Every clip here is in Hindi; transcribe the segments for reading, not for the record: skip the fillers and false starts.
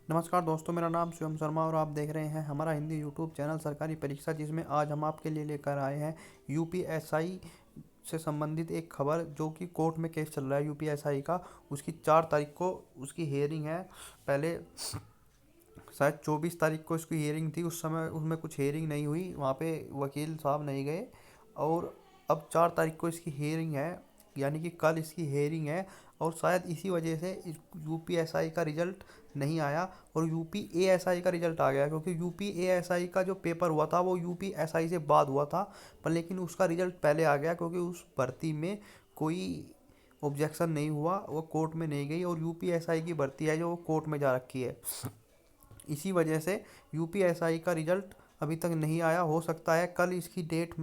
नमस्कार दोस्तों, मेरा नाम शिवम शर्मा और आप देख रहे हैं हमारा हिंदी यूट्यूब चैनल सरकारी परीक्षा, जिसमें आज हम आपके लिए लेकर आए हैं यूपीएसआई से संबंधित एक खबर जो कि कोर्ट में केस चल रहा है यूपीएसआई का। उसकी 4 तारीख को उसकी हियरिंग है। पहले शायद 24 तारीख को इसकी हियरिंग थी, उस समय उसमें कुछ हियरिंग नहीं हुई, वहाँ पे वकील साहब नहीं गए। और अब 4 तारीख को इसकी हियरिंग है, यानी कि कल इसकी हियरिंग है। और शायद इसी वजह से यूपीएसआई का रिजल्ट नहीं आया और यूपीएएसआई का रिजल्ट आ गया, क्योंकि यूपीएएसआई का जो पेपर हुआ था वो यूपीएसआई से बाद हुआ था। पर लेकिन उसका रिजल्ट पहले आ गया, क्योंकि उस भर्ती में कोई ऑब्जेक्शन नहीं हुआ, वो कोर्ट में नहीं गई। और यूपीएसआई की भर्ती है जो वो कोर्ट में जा रखी है। इसी वजह से यूपीएसआई का रिजल्ट अभी तक नहीं आया। हो सकता है कल इसकी डेट,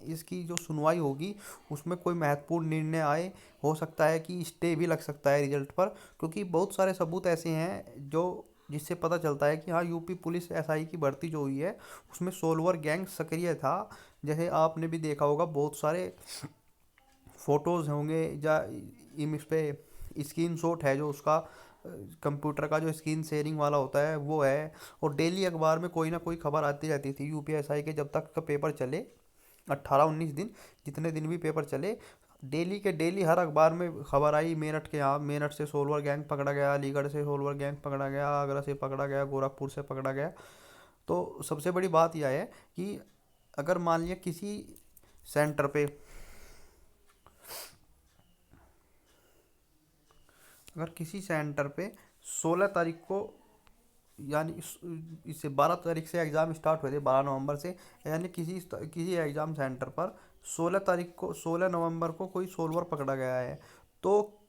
इसकी जो सुनवाई होगी उसमें कोई महत्वपूर्ण निर्णय आए। हो सकता है कि स्टे भी लग सकता है रिजल्ट पर, क्योंकि बहुत सारे सबूत ऐसे हैं जो जिससे पता चलता है कि हाँ, यूपी पुलिस एसआई की भर्ती जो हुई है उसमें सोलवर गैंग सक्रिय था। जैसे आपने भी देखा होगा, बहुत सारे फोटोज़ होंगे या इस पे स्क्रीन शॉट है जो उसका कंप्यूटर का जो स्क्रीन शेयरिंग वाला होता है वो है। और डेली अखबार में कोई ना कोई खबर आती रहती थी यूपीएसआई के, जब तक का पेपर चले 18-19 दिन, जितने दिन भी पेपर चले, डेली के डेली हर अखबार में खबर आई। मेरठ के, यहाँ मेरठ से सोलवर गैंग पकड़ा गया, अलीगढ़ से सोलवर गैंग पकड़ा गया, आगरा से पकड़ा गया, गोरखपुर से पकड़ा गया। तो सबसे बड़ी बात यह है कि अगर मान लिया किसी सेंटर पे, अगर किसी सेंटर पे 16 तारीख को, यानी इससे 12 तारीख से एग्ज़ाम स्टार्ट हुए थे, 12 नवंबर से, यानी किसी किसी एग्ज़ाम सेंटर पर 16 तारीख को, 16 नवंबर को कोई सोल्वर पकड़ा गया है, तो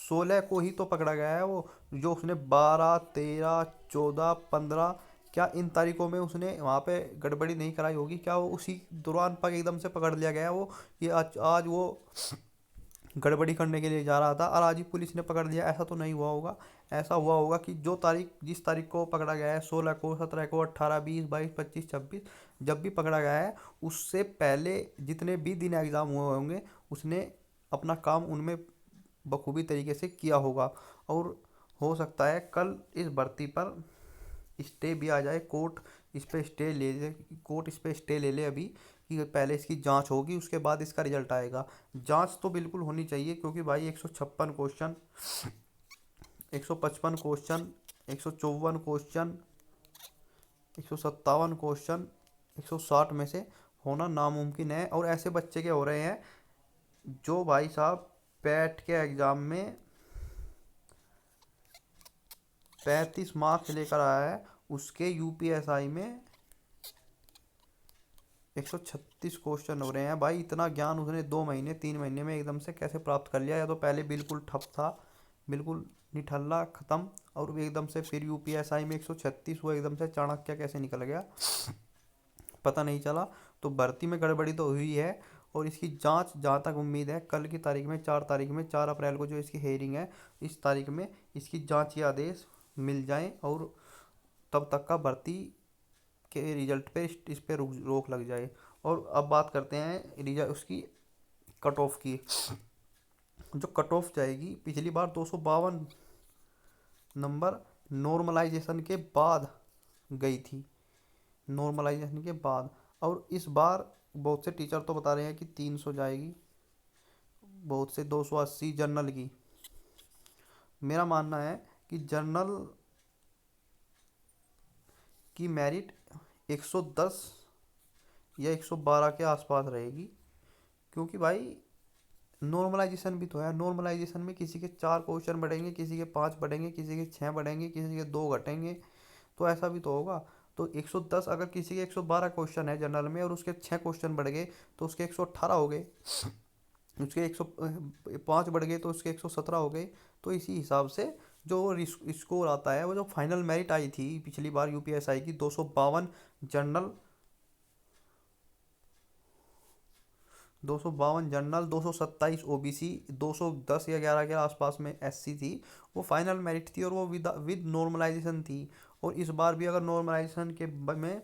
16 को ही तो पकड़ा गया है वो। जो उसने 12, 13, 14, 15, क्या इन तारीखों में उसने वहाँ पे गड़बड़ी नहीं कराई होगी? क्या वो उसी दौरान पर एकदम से पकड़ लिया गया वो? ये आज वो गड़बड़ी करने के लिए जा रहा था और आज ही पुलिस ने पकड़ लिया? ऐसा तो नहीं हुआ होगा। ऐसा हुआ होगा कि जो तारीख, जिस तारीख को पकड़ा गया है, 16 को, 17 को, 18, 20, 22, 25, 26, जब भी पकड़ा गया है उससे पहले जितने भी दिन एग्ज़ाम हुए होंगे उसने अपना काम उनमें बखूबी तरीके से किया होगा। और हो सकता है कल इस भर्ती पर स्टे भी आ जाए। कोर्ट इस पे स्टे ले ले, कोर्ट इस पे स्टे ले ले अभी, कि पहले इसकी जांच होगी उसके बाद इसका रिजल्ट आएगा। जांच तो बिल्कुल होनी चाहिए, क्योंकि भाई 156 क्वेश्चन, 155 क्वेश्चन, 154 क्वेश्चन, 157 क्वेश्चन 160 में से होना नामुमकिन है। और ऐसे बच्चे के हो रहे हैं जो भाई साहब पैट के एग्ज़ाम में 35 मार्क्स लेकर आया है, उसके यूपीएसआई में 136 क्वेश्चन हो रहे हैं। भाई इतना ज्ञान उसने 2 महीने 3 महीने में एकदम से कैसे प्राप्त कर लिया? या तो पहले बिल्कुल ठप था, बिल्कुल निठल्ला खत्म, और एकदम से फिर यूपीएसआई में 136 हुआ, एकदम से चाणक्य कैसे निकल गया पता नहीं चला। तो भर्ती में गड़बड़ी तो हुई है। और इसकी जांच, जहाँ तक उम्मीद है, कल की तारीख में, 4 तारीख में, 4 अप्रैल को जो इसकी हेयरिंग है, इस तारीख में इसकी जांच या आदेश मिल जाए और तब तक का भर्ती के रिजल्ट पे इस पे रोक लग जाए। और अब बात करते हैं रिजल्ट उसकी कट ऑफ की। जो कट ऑफ जाएगी, पिछली बार 252 नंबर नॉर्मलाइजेशन के बाद गई थी, नॉर्मलाइजेशन के बाद। और इस बार बहुत से टीचर तो बता रहे हैं कि 300 जाएगी, बहुत से 280 जर्नल की। मेरा मानना है कि जर्नल की मेरिट 110 या 112 के आसपास रहेगी, क्योंकि भाई नॉर्मलाइजेशन भी तो है। नॉर्मलाइजेशन में किसी के 4 क्वेश्चन बढ़ेंगे, किसी के 5 बढ़ेंगे, किसी के 6 बढ़ेंगे, किसी के 2 घटेंगे, तो ऐसा भी तो होगा। तो 110, अगर किसी के 112 क्वेश्चन है जनरल में और उसके 6 क्वेश्चन बढ़ गए तो उसके 118 हो गए, उसके 105 बढ़ गए तो उसके 117 हो गए। तो इसी हिसाब से जो स्कोर आता है, वो जो फाइनल मेरिट आई थी पिछली बार यूपीएसआई की, 252 जनरल, 252 जनरल, 227 ओबीसी, 210 या 11 के आसपास में एससी थी, वो फाइनल मेरिट थी और वो विद नॉर्मलाइजेशन थी। और इस बार भी अगर नॉर्मलाइजेशन के में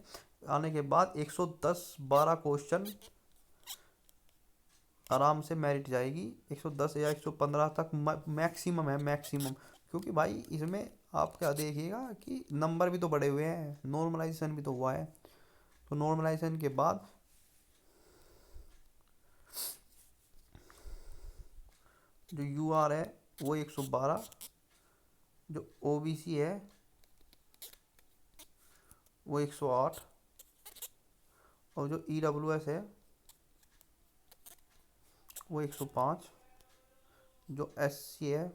आने के बाद 110 12 क्वेश्चन आराम से मेरिट जाएगी। 110 या 115 तक मैक्सिमम है, मैक्सिमम। क्योंकि भाई इसमें आप क्या देखिएगा कि नंबर भी तो बढ़े हुए हैं, नॉर्मलाइजेशन भी तो हुआ है। तो नॉर्मलाइजेशन के बाद जो यू आर है वो 112, जो ओ बी सी है वो 108, और जो ई डब्ल्यू एस है वो 105, जो एस सी है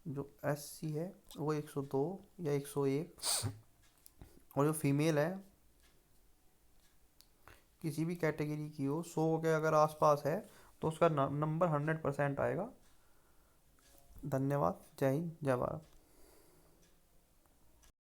जो एस सी है वो 102 या 101, और जो फीमेल है किसी भी कैटेगरी की हो 100 के अगर आसपास है तो उसका नंबर 100% आएगा। धन्यवाद। जय हिंद, जय भारत।